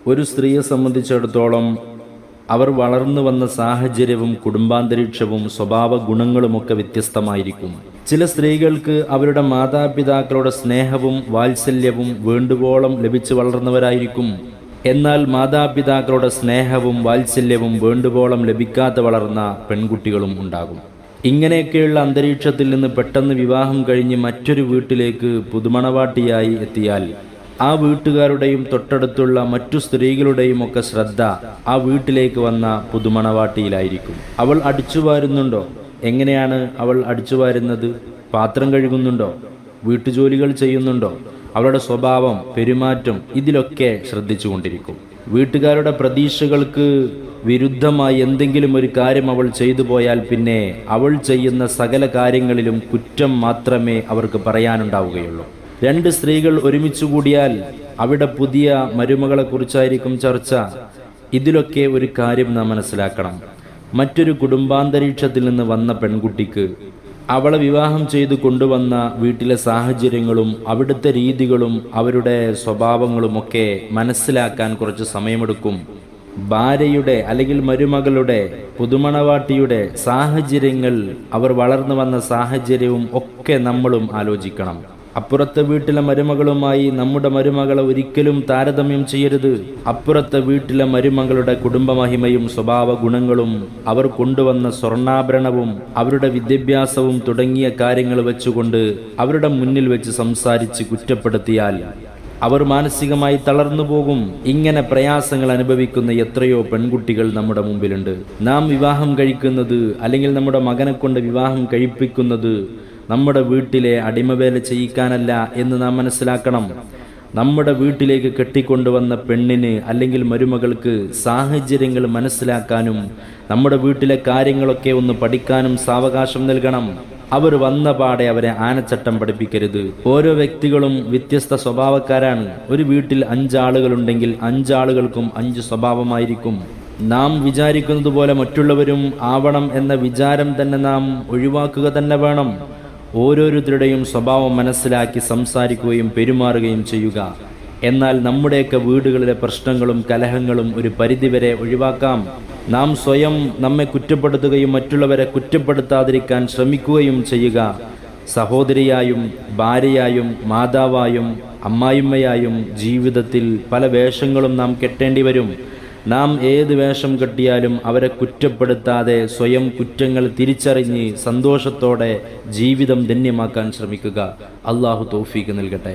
ഒരു സ്ത്രീയെ സംബന്ധിച്ചിടത്തോളം അവർ വളർന്നു വന്ന സാഹചര്യവും കുടുംബാന്തരീക്ഷവും സ്വഭാവ ഗുണങ്ങളുമൊക്കെ വ്യത്യസ്തമായിരിക്കും. ചില സ്ത്രീകൾക്ക് അവരുടെ മാതാപിതാക്കളുടെ സ്നേഹവും വാത്സല്യവും വേണ്ടുവോളം ലഭിച്ചു വളർന്നവരായിരിക്കും. എന്നാൽ മാതാപിതാക്കളുടെ സ്നേഹവും വാത്സല്യവും വേണ്ടുവോളം ലഭിക്കാതെ വളർന്ന പെൺകുട്ടികളും ഉണ്ടാകും. ഇങ്ങനെയൊക്കെയുള്ള അന്തരീക്ഷത്തിൽ നിന്ന് പെട്ടെന്ന് വിവാഹം കഴിഞ്ഞ് മറ്റൊരു വീട്ടിലേക്ക് പുതുമണവാട്ടിയായി എത്തിയാൽ ആ വീട്ടുകാരുടെയും തൊട്ടടുത്തുള്ള മറ്റു സ്ത്രീകളുടെയും ഒക്കെ ശ്രദ്ധ ആ വീട്ടിലേക്ക് വന്ന പുതുമണവാട്ടിയിലായിരിക്കും. അവൾ അടിച്ചുവാരുന്നുണ്ടോ? എങ്ങനെയാണ് അവൾ അടിച്ചുവാരുന്നത്? പാത്രം കഴുകുന്നുണ്ടോ? വീട്ടുജോലികൾ ചെയ്യുന്നുണ്ടോ? അവളുടെ സ്വഭാവം, പെരുമാറ്റം, ഇതിലൊക്കെ ശ്രദ്ധിച്ചുകൊണ്ടിരിക്കും. വീട്ടുകാരുടെ പ്രതീക്ഷകൾക്ക് വിരുദ്ധമായി എന്തെങ്കിലും ഒരു കാര്യം അവൾ ചെയ്തു പോയാൽ പിന്നെ അവൾ ചെയ്യുന്ന സകല കാര്യങ്ങളിലും കുറ്റം മാത്രമേ അവർക്ക് പറയാനുണ്ടാവുകയുള്ളൂ. രണ്ട് സ്ത്രീകൾ ഒരുമിച്ച് കൂടിയാൽ അവിടെ പുതിയ മരുമകളെക്കുറിച്ചായിരിക്കും ചർച്ച. ഇതിലൊക്കെ ഒരു കാര്യം നാം മനസ്സിലാക്കണം. മറ്റൊരു കുടുംബാന്തരീക്ഷത്തിൽ നിന്ന് വന്ന പെൺകുട്ടിക്ക് അവളെ വിവാഹം ചെയ്തു കൊണ്ടുവന്ന വീട്ടിലെ സാഹചര്യങ്ങളും അവിടുത്തെ രീതികളും അവരുടെ സ്വഭാവങ്ങളുമൊക്കെ മനസ്സിലാക്കാൻ കുറച്ച് സമയമെടുക്കും. ഭാര്യയുടെ അല്ലെങ്കിൽ മരുമകളുടെ, പുതുമണവാട്ടിയുടെ സാഹചര്യങ്ങൾ, അവർ വളർന്നു വന്ന സാഹചര്യവും ഒക്കെ നമ്മളും ആലോചിക്കണം. അപ്പുറത്തെ വീട്ടിലെ മരുമകളുമായി നമ്മുടെ മരുമകളെ ഒരിക്കലും താരതമ്യം ചെയ്യരുത്. അപ്പുറത്തെ വീട്ടിലെ മരുമകളുടെ കുടുംബമഹിമയും സ്വഭാവ ഗുണങ്ങളും അവർ കൊണ്ടുവന്ന സ്വർണ്ണാഭരണവും അവരുടെ വിദ്യാഭ്യാസവും തുടങ്ങിയ കാര്യങ്ങൾ വെച്ചുകൊണ്ട് അവരുടെ മുന്നിൽ വെച്ച് സംസാരിച്ച് കുറ്റപ്പെടുത്തിയാൽ അവർ മാനസികമായി തളർന്നു പോകും. ഇങ്ങനെ പ്രയാസങ്ങൾ അനുഭവിക്കുന്ന എത്രയോ പെൺകുട്ടികൾ നമ്മുടെ മുമ്പിലുണ്ട്. നാം വിവാഹം കഴിക്കുന്നത് അല്ലെങ്കിൽ നമ്മുടെ മകനെ കൊണ്ട് വിവാഹം കഴിപ്പിക്കുന്നത് നമ്മുടെ വീട്ടിലെ അടിമവേല ചെയ്യിക്കാനല്ല എന്ന് നാം മനസ്സിലാക്കണം. നമ്മുടെ വീട്ടിലേക്ക് കെട്ടിക്കൊണ്ടുവന്ന പെണ്ണിന് അല്ലെങ്കിൽ മരുമകൾക്ക് സാഹചര്യങ്ങൾ മനസ്സിലാക്കാനും നമ്മുടെ വീട്ടിലെ കാര്യങ്ങളൊക്കെ ഒന്ന് പഠിക്കാനും സാവകാശം നൽകണം. അവർ വന്ന പാടെ അവരെ ആനച്ചട്ടം പഠിപ്പിക്കരുത്. ഓരോ വ്യക്തികളും വ്യത്യസ്ത സ്വഭാവക്കാരാണ്. ഒരു വീട്ടിൽ 5 ആളുകളുണ്ടെങ്കിൽ 5 ആളുകൾക്കും 5 സ്വഭാവമായിരിക്കും. നാം വിചാരിക്കുന്നത് പോലെ മറ്റുള്ളവരും ആവണം എന്ന വിചാരം തന്നെ നാം ഒഴിവാക്കുക തന്നെ വേണം. ഓരോരുത്തരുടെയും സ്വഭാവം മനസ്സിലാക്കി സംസാരിക്കുകയും പെരുമാറുകയും ചെയ്യുക. എന്നാൽ നമ്മുടെയൊക്കെ വീടുകളിലെ പ്രശ്നങ്ങളും കലഹങ്ങളും ഒരു പരിധിവരെ ഒഴിവാക്കാം. നാം സ്വയം നമ്മെ കുറ്റപ്പെടുത്തുകയും മറ്റുള്ളവരെ കുറ്റപ്പെടുത്താതിരിക്കാൻ ശ്രമിക്കുകയും ചെയ്യുക. സഹോദരിയായും ഭാര്യയായും മാതാവായും അമ്മായിമ്മയായും ജീവിതത്തിൽ പല വേഷങ്ങളും നാം കെട്ടേണ്ടി വരും. നാം ഏത് വേഷം കെട്ടിയാലും അവരെ കുറ്റപ്പെടുത്താതെ സ്വയം കുറ്റങ്ങൾ തിരിച്ചറിഞ്ഞ് സന്തോഷത്തോടെ ജീവിതം ധന്യമാക്കാൻ ശ്രമിക്കുക. അള്ളാഹു തൗഫീഖ് നൽകട്ടെ.